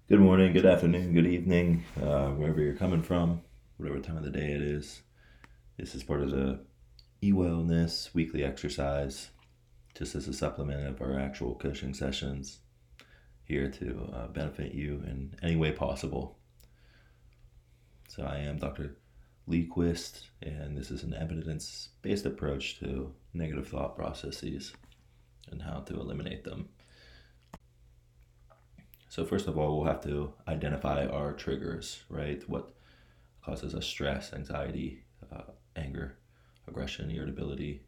Good morning, good afternoon, good evening, wherever you're coming from, whatever time of the day it is. This is part of the eWellness weekly exercise, just as a supplement of our actual coaching sessions, here to benefit you in any way possible. So I am Dr. Lee Quist, and this is an evidence-based approach to negative thought processes and how to eliminate them. So first of all, we'll have to identify our triggers, right? What causes us stress, anxiety, anger, aggression, irritability.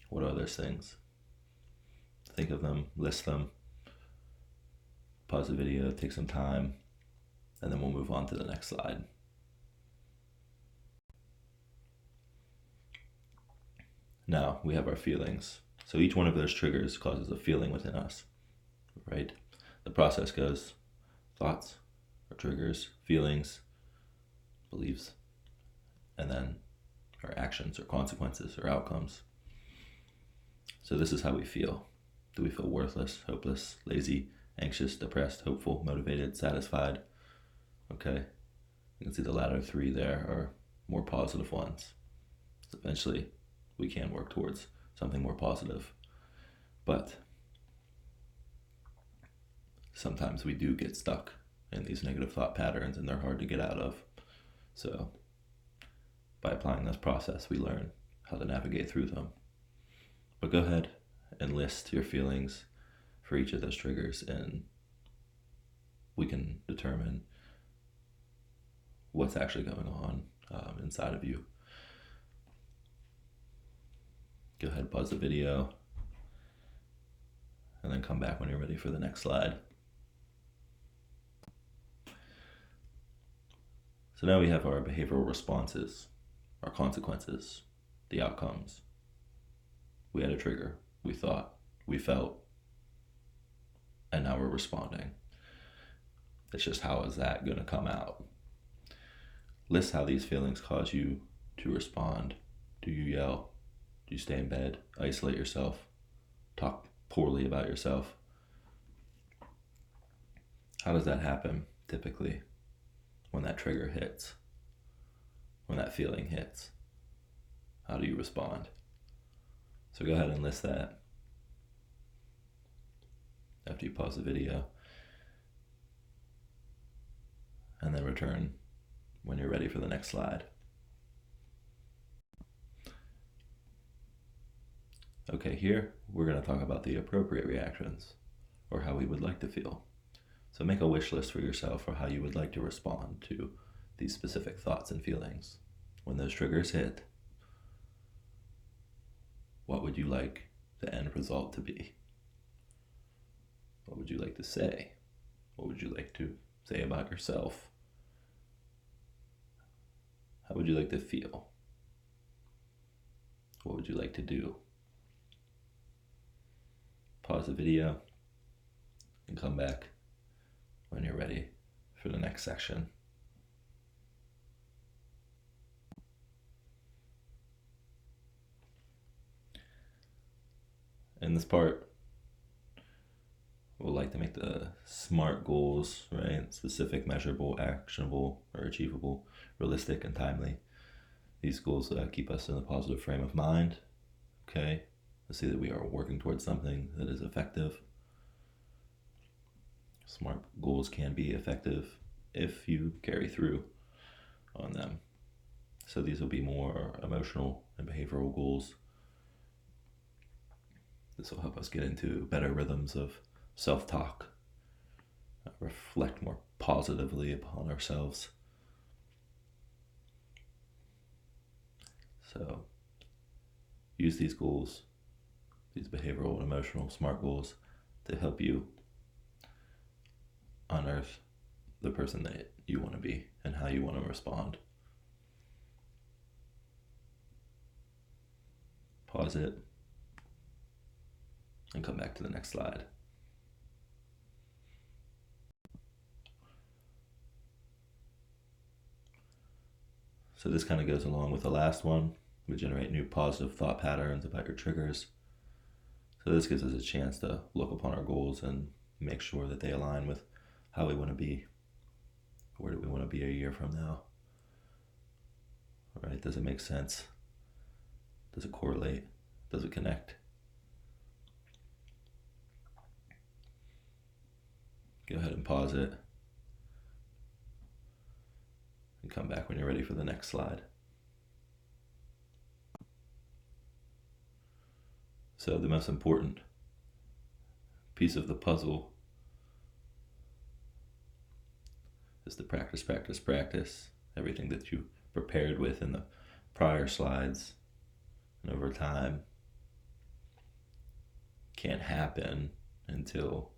What are those things? Think of them, list them, pause the video, take some time, and then we'll move on to the next slide. Now we have our feelings. So each one of those triggers causes a feeling within us, right? The process goes thoughts or triggers, feelings, beliefs, and then our actions or consequences or outcomes. So this is how we feel. Do we feel worthless, hopeless, lazy, anxious, depressed, hopeful, motivated, satisfied? Okay, you can see the latter three there are more positive ones. So eventually we can work towards something more positive. But sometimes we do get stuck in these negative thought patterns and they're hard to get out of. So by applying this process, we learn how to navigate through them. But go ahead and list your feelings for each of those triggers, and we can determine what's actually going on inside of you. Go ahead, pause the video, and then come back when you're ready for the next slide. So now we have our behavioral responses, our consequences, the outcomes. We had a trigger, we thought, we felt, and now we're responding. It's just, how is that going to come out? List how these feelings cause you to respond. Do you yell? Do you stay in bed, isolate yourself, talk poorly about yourself? How does that happen typically when that trigger hits, when that feeling hits? How do you respond? So go ahead and list that after you pause the video, and then return when you're ready for the next slide. Okay, here we're going to talk about the appropriate reactions, or how we would like to feel. So make a wish list for yourself for how you would like to respond to these specific thoughts and feelings. When those triggers hit, what would you like the end result to be? What would you like to say? What would you like to say about yourself? How would you like to feel? What would you like to do? Pause the video and come back when you're ready for the next section. In this part, we'll like to make the SMART goals, right? Specific, measurable, actionable, or achievable, realistic, and timely. These goals keep us in a positive frame of mind, okay? To see that we are working towards something that is effective. SMART goals can be effective if you carry through on them. So these will be more emotional and behavioral goals. This will help us get into better rhythms of self-talk, reflect more positively upon ourselves. So use these goals, these behavioral and emotional SMART goals, to help you unearth the person that you want to be and how you want to respond. Pause it and come back to the next slide. So this kind of goes along with the last one. We generate new positive thought patterns about your triggers. So this gives us a chance to look upon our goals and make sure that they align with how we want to be. Where do we want to be a year from now? Right? Does it make sense? Does it correlate? Does it connect? Go ahead and pause it and come back when you're ready for the next slide. So the most important piece of the puzzle is the practice, practice, practice. Everything that you prepared with in the prior slides and over time can't happen until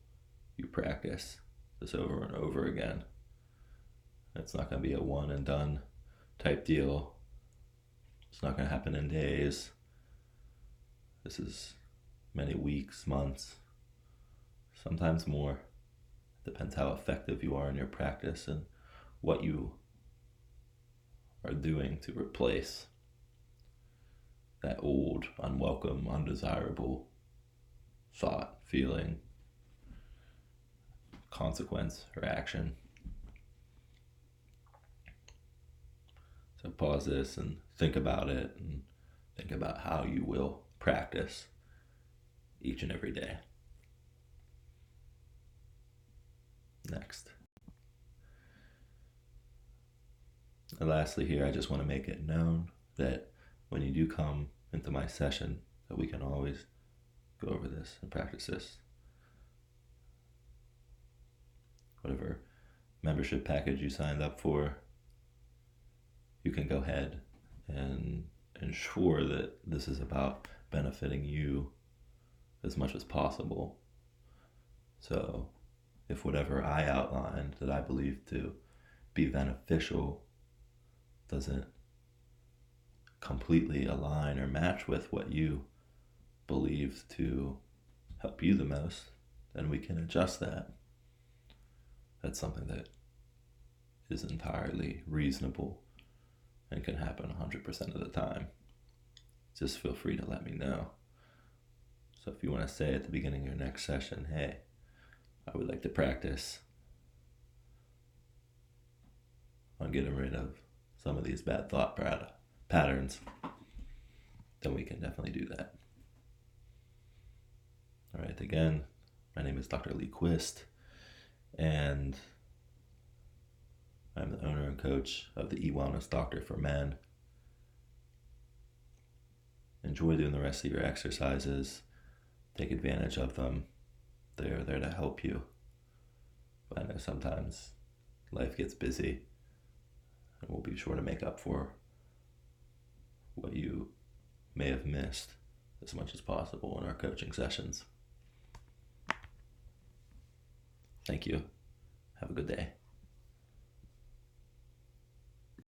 you practice this over and over again. It's not going to be a one and done type deal. It's not going to happen in days. This is many weeks, months, sometimes more. Depends how effective you are in your practice and what you are doing to replace that old, unwelcome, undesirable thought, feeling, consequence, or action. So pause this and think about it, and think about how you will practice each and every day. Next. And lastly here, I just want to make it known that when you do come into my session, that we can always go over this and practice this. Whatever membership package you signed up for, you can go ahead and ensure that this is about benefiting you as much as possible. So if whatever I outlined that I believe to be beneficial doesn't completely align or match with what you believe to help you the most, then we can adjust that. That's something that is entirely reasonable and can happen 100% of the time. Just feel free to let me know. So if you want to say at the beginning of your next session, hey, I would like to practice on getting rid of some of these bad thought patterns, then we can definitely do that. All right, again, my name is Dr. Lee Quist, and I'm the owner and coach of the eWellness Doctor for Men. Enjoy doing the rest of your exercises. Take advantage of them. They're there to help you. But I know sometimes life gets busy, and we'll be sure to make up for what you may have missed as much as possible in our coaching sessions. Thank you. Have a good day.